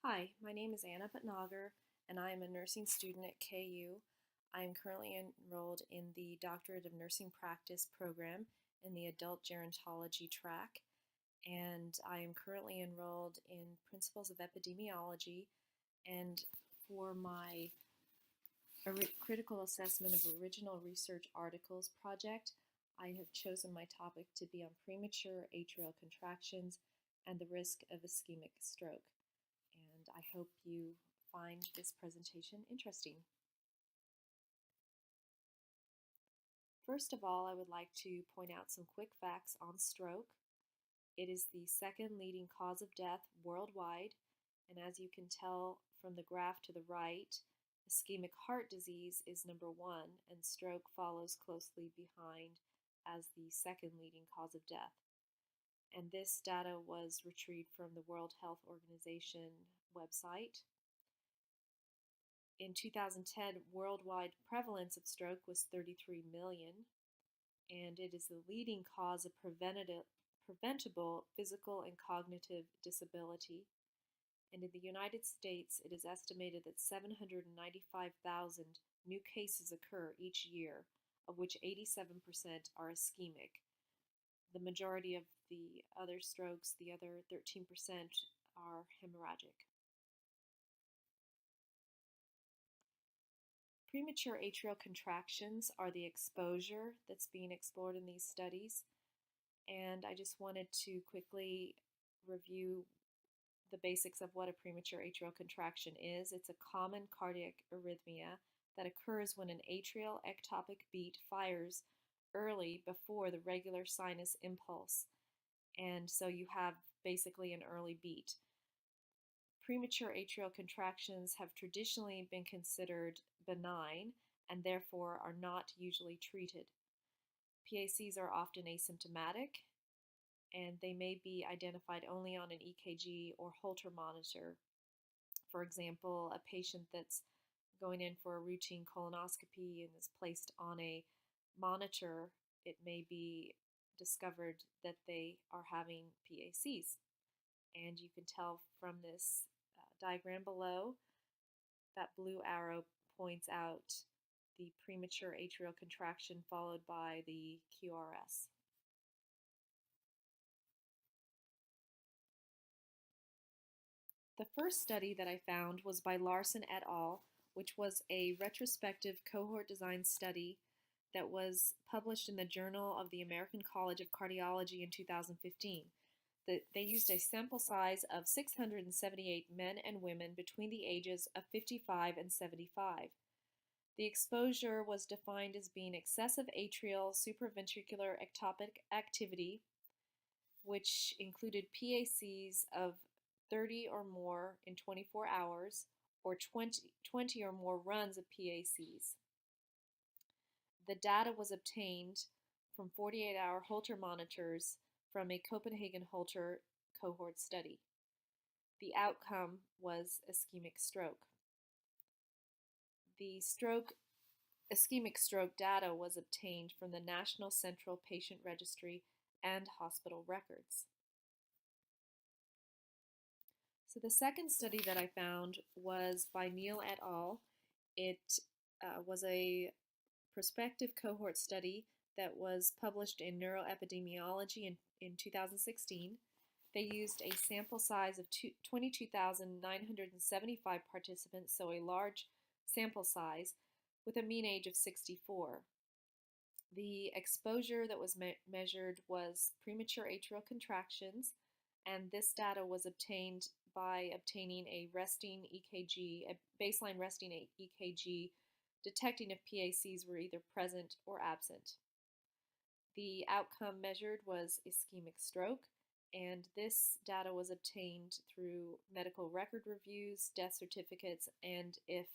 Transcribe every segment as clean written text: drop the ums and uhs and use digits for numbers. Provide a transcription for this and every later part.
Hi, my name is Anna Bhatnagar, and I am a nursing student at KU. I am currently enrolled in the Doctorate of Nursing Practice program in the Adult Gerontology track, and I am currently enrolled in Principles of Epidemiology. And for my critical assessment of original research articles project, I have chosen my topic to be on premature atrial contractions and the risk of ischemic stroke. And I hope you find this presentation interesting. First of all, I would like to point out some quick facts on stroke. It is the second leading cause of death worldwide, and as you can tell from the graph to the right, ischemic heart disease is number one, and stroke follows closely behind as the second leading cause of death. And this data was retrieved from the World Health Organization website. In 2010, worldwide prevalence of stroke was 33 million, and it is the leading cause of preventable physical and cognitive disability. And in the United States, it is estimated that 795,000 new cases occur each year, of which 87% are ischemic. The majority of the other strokes, the other 13%, are hemorrhagic. Premature atrial contractions are the exposure that's being explored in these studies, and I just wanted to quickly review the basics of what a premature atrial contraction is. It's a common cardiac arrhythmia that occurs when an atrial ectopic beat fires early before the regular sinus impulse, and so you have basically an early beat. Premature atrial contractions have traditionally been considered benign and therefore are not usually treated. PACs are often asymptomatic, and they may be identified only on an EKG or Holter monitor. For example, a patient that's going in for a routine colonoscopy and is placed on a monitor, it may be discovered that they are having PACs. And you can tell from this diagram below, that blue arrow points out the premature atrial contraction followed by the QRS. The first study that I found was by Larson et al., which was a retrospective cohort design study that was published in the Journal of the American College of Cardiology in 2015. They used a sample size of 678 men and women between the ages of 55 and 75. The exposure was defined as being excessive atrial supraventricular ectopic activity, which included PACs of 30 or more in 24 hours, or 20 or more runs of PACs. The data was obtained from 48-hour Holter monitors from a Copenhagen Holter cohort study. The outcome was ischemic stroke. The ischemic stroke data was obtained from the National Central Patient Registry and hospital records. So the second study that I found was by Neal et al. It was a prospective cohort study that was published in Neuroepidemiology in 2016. They used a sample size of 22,975 participants, so a large sample size, with a mean age of 64. The exposure that was measured was premature atrial contractions, and this data was obtained by obtaining a resting EKG, a baseline resting EKG, detecting if PACs were either present or absent. The outcome measured was ischemic stroke, and this data was obtained through medical record reviews, death certificates, and if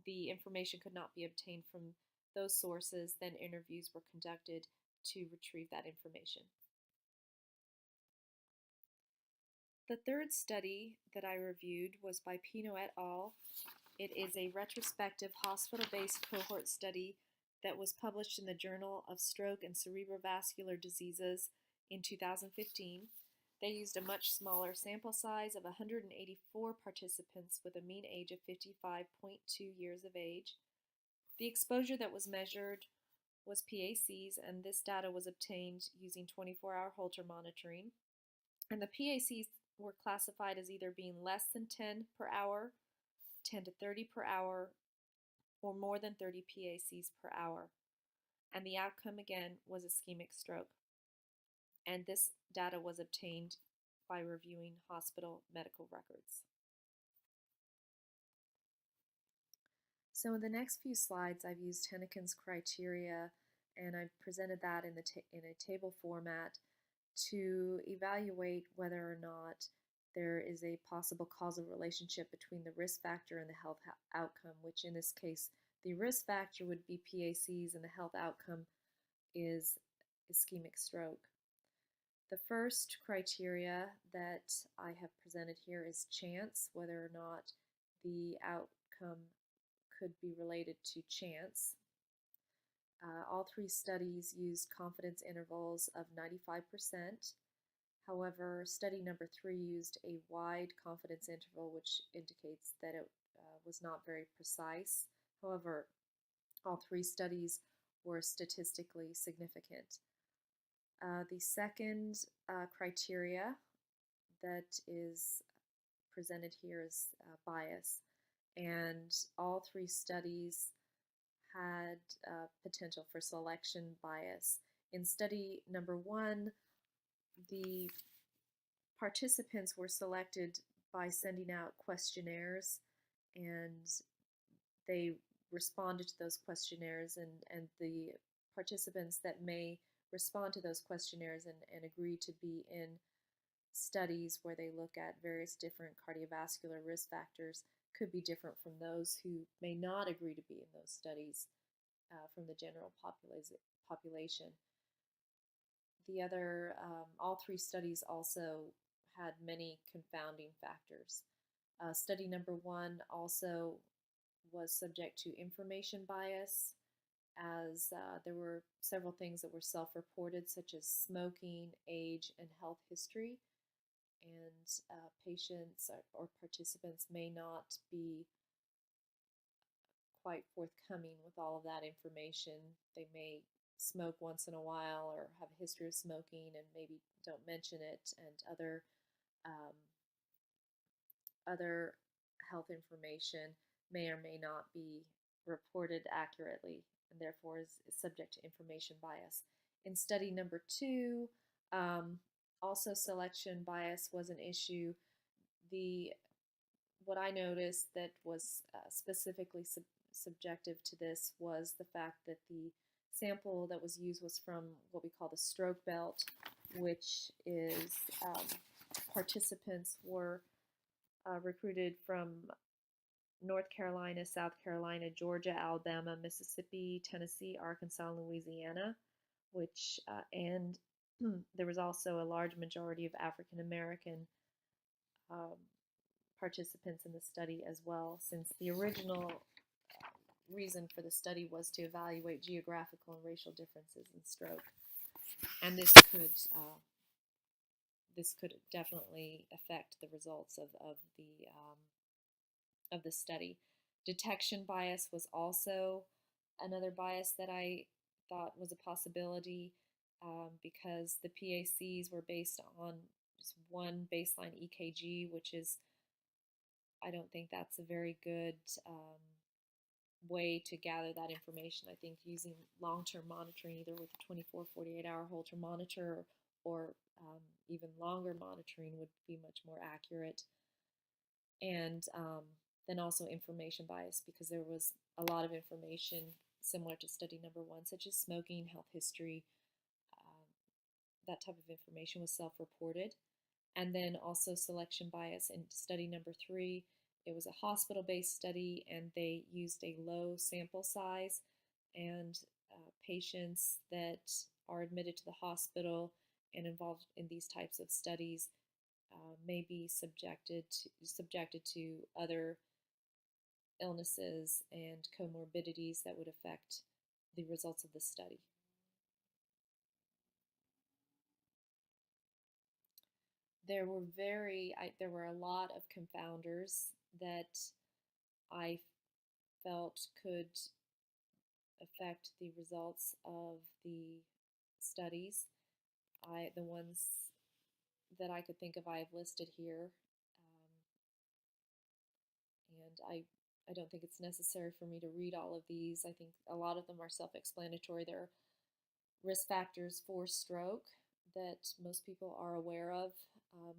the information could not be obtained from those sources, then interviews were conducted to retrieve that information. The third study that I reviewed was by Pino et al. It is a retrospective hospital-based cohort study that was published in the Journal of Stroke and Cerebrovascular Diseases in 2015. They used a much smaller sample size of 184 participants with a mean age of 55.2 years of age. The exposure that was measured was PACs, and this data was obtained using 24-hour Holter monitoring. And the PACs were classified as either being less than 10 per hour, 10 to 30 per hour, or more than 30 PACs per hour. And the outcome, again, was ischemic stroke. And this data was obtained by reviewing hospital medical records. So in the next few slides, I've used Henneken's criteria, and I've presented that in a table format to evaluate whether or not there is a possible causal relationship between the risk factor and the health outcome, which in this case, the risk factor would be PACs and the health outcome is ischemic stroke. The first criteria that I have presented here is chance, whether or not the outcome could be related to chance. All three studies used confidence intervals of 95%. However, study number 3 used a wide confidence interval, which indicates that it was not very precise. However, all three studies were statistically significant. The second criteria that is presented here is bias, and all three studies had potential for selection bias. In study number 1, the participants were selected by sending out questionnaires, and they responded to those questionnaires, and the participants that may respond to those questionnaires and agree to be in studies where they look at various different cardiovascular risk factors could be different from those who may not agree to be in those studies from the general population. The other, all three studies also had many confounding factors. Study number 1 also was subject to information bias, as there were several things that were self-reported, such as smoking, age, and health history. And patients or participants may not be quite forthcoming with all of that information. They may smoke once in a while or have a history of smoking and maybe don't mention it, and other health information may or may not be reported accurately, and therefore is subject to information bias. In study number 2, also selection bias was an issue. What I noticed that was specifically subjective to this was the fact that the sample that was used was from what we call the stroke belt, which is participants were recruited from North Carolina, South Carolina, Georgia, Alabama, Mississippi, Tennessee, Arkansas, and Louisiana, and there was also a large majority of African American participants in the study as well, since the original reason for the study was to evaluate geographical and racial differences in stroke. And this could definitely affect the results of the study. Detection bias was also another bias that I thought was a possibility, because the PACs were based on just one baseline EKG, which is, I don't think that's a very good way to gather that information. I think using long-term monitoring, either with a 24, 48-hour Holter monitor or even longer monitoring, would be much more accurate. And then also information bias, because there was a lot of information similar to study number 1, such as smoking, health history. That type of information was self-reported. And then also selection bias in study number 3. It was a hospital-based study, and they used a low sample size, and patients that are admitted to the hospital and involved in these types of studies may be subjected to other illnesses and comorbidities that would affect the results of the study. there were a lot of confounders that I felt could affect the results of the studies. The ones that I could think of, I have listed here, and I don't think it's necessary for me to read all of these. I think a lot of them are self-explanatory. There are risk factors for stroke that most people are aware of.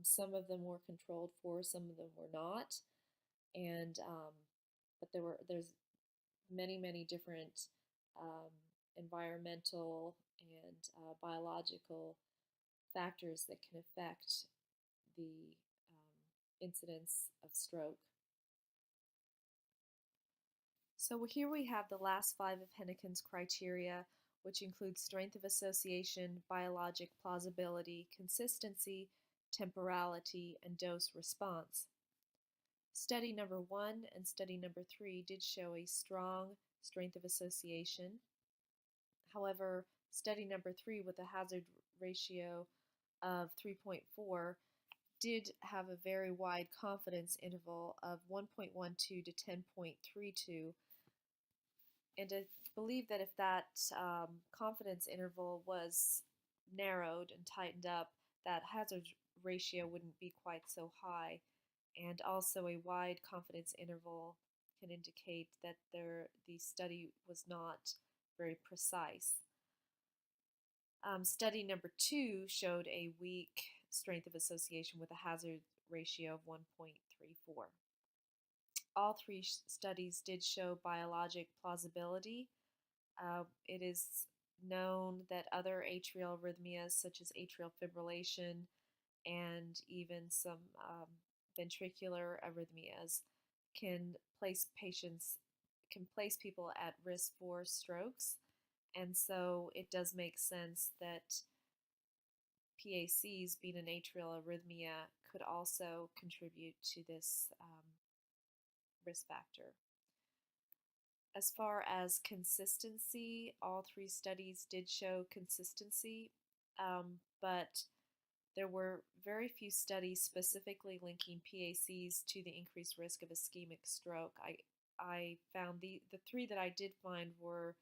Some of them were controlled for, some of them were not, and but there's many different um, environmental and biological factors that can affect the incidence of stroke. So here we have the last 5 of Henneken's criteria, which include strength of association, biologic plausibility, consistency, temporality, and dose response. Study number 1 and study number 3 did show a strong strength of association. However, study number 3 with a hazard ratio of 3.4 did have a very wide confidence interval of 1.12 to 10.32, and I believe that if that confidence interval was narrowed and tightened up, that hazard ratio wouldn't be quite so high. And also a wide confidence interval can indicate that the study was not very precise. Study number 2 showed a weak strength of association with a hazard ratio of 1.34. All 3 studies did show biologic plausibility. It is known that other atrial arrhythmias, such as atrial fibrillation and even some ventricular arrhythmias, can place people at risk for strokes, and so it does make sense that PACs, being an atrial arrhythmia, could also contribute to this risk factor. As far as consistency, all 3 studies did show consistency, but there were very few studies specifically linking PACs to the increased risk of ischemic stroke. I found the 3 that I did find were,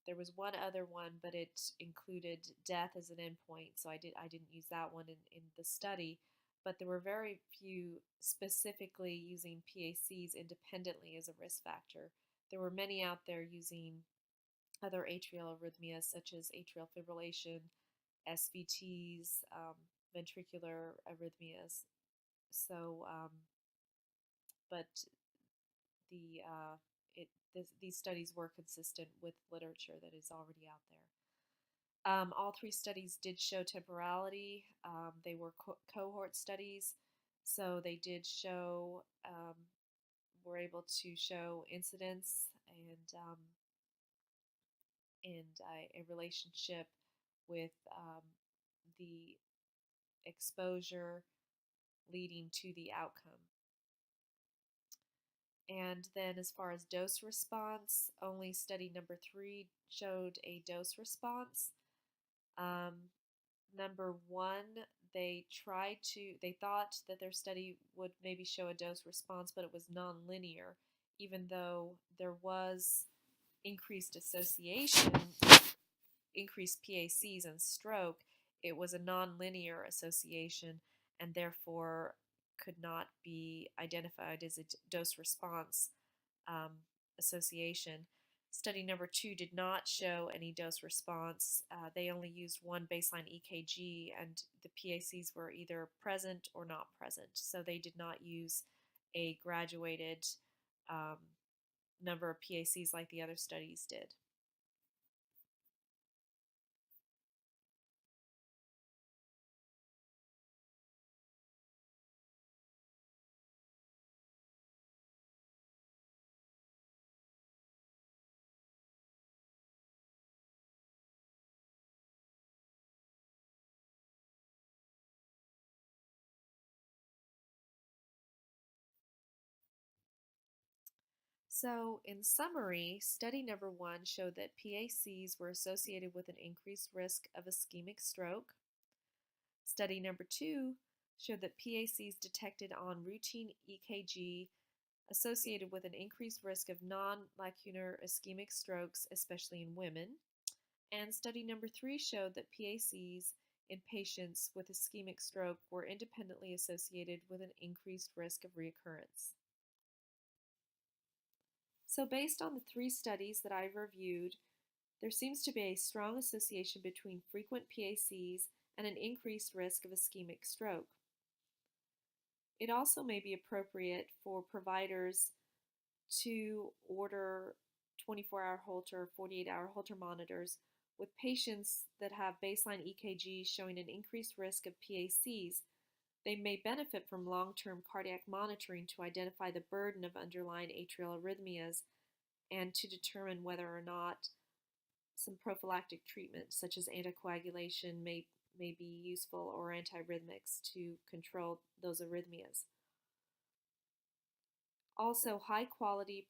there was one other one, but it included death as an endpoint, so I didn't use that one in the study. But there were very few specifically using PACs independently as a risk factor. There were many out there using other atrial arrhythmias such as atrial fibrillation, SVTs, ventricular arrhythmias. So, but the these studies were consistent with literature that is already out there. All 3 studies did show temporality. They were cohort studies, so they did show, were able to show incidence and a relationship with the exposure leading to the outcome. And then as far as dose response, only study number 3 showed a dose response. Number 1, they thought that their study would maybe show a dose response, but it was nonlinear, even though there was increased association, increased PACs and stroke. It was a nonlinear association and therefore could not be identified as a dose response association. Study number 2 did not show any dose response. They only used one baseline EKG, and the PACs were either present or not present. So they did not use a graduated number of PACs like the other studies did. So, in summary, study number 1 showed that PACs were associated with an increased risk of ischemic stroke. Study number 2 showed that PACs detected on routine EKG associated with an increased risk of non-lacunar ischemic strokes, especially in women. And study number 3 showed that PACs in patients with ischemic stroke were independently associated with an increased risk of reoccurrence. So based on the 3 studies that I've reviewed, there seems to be a strong association between frequent PACs and an increased risk of ischemic stroke. It also may be appropriate for providers to order 24-hour Holter, 48-hour Holter monitors with patients that have baseline EKGs showing an increased risk of PACs. They may benefit from long-term cardiac monitoring to identify the burden of underlying atrial arrhythmias and to determine whether or not some prophylactic treatment, such as anticoagulation, may be useful, or antiarrhythmics to control those arrhythmias. Also, high-quality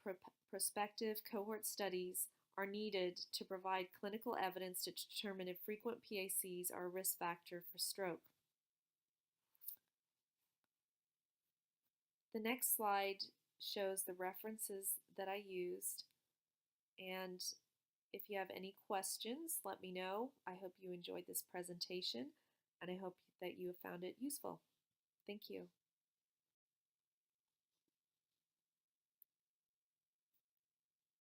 prospective cohort studies are needed to provide clinical evidence to determine if frequent PACs are a risk factor for stroke. The next slide shows the references that I used, and if you have any questions, let me know. I hope you enjoyed this presentation, and I hope that you have found it useful. Thank you.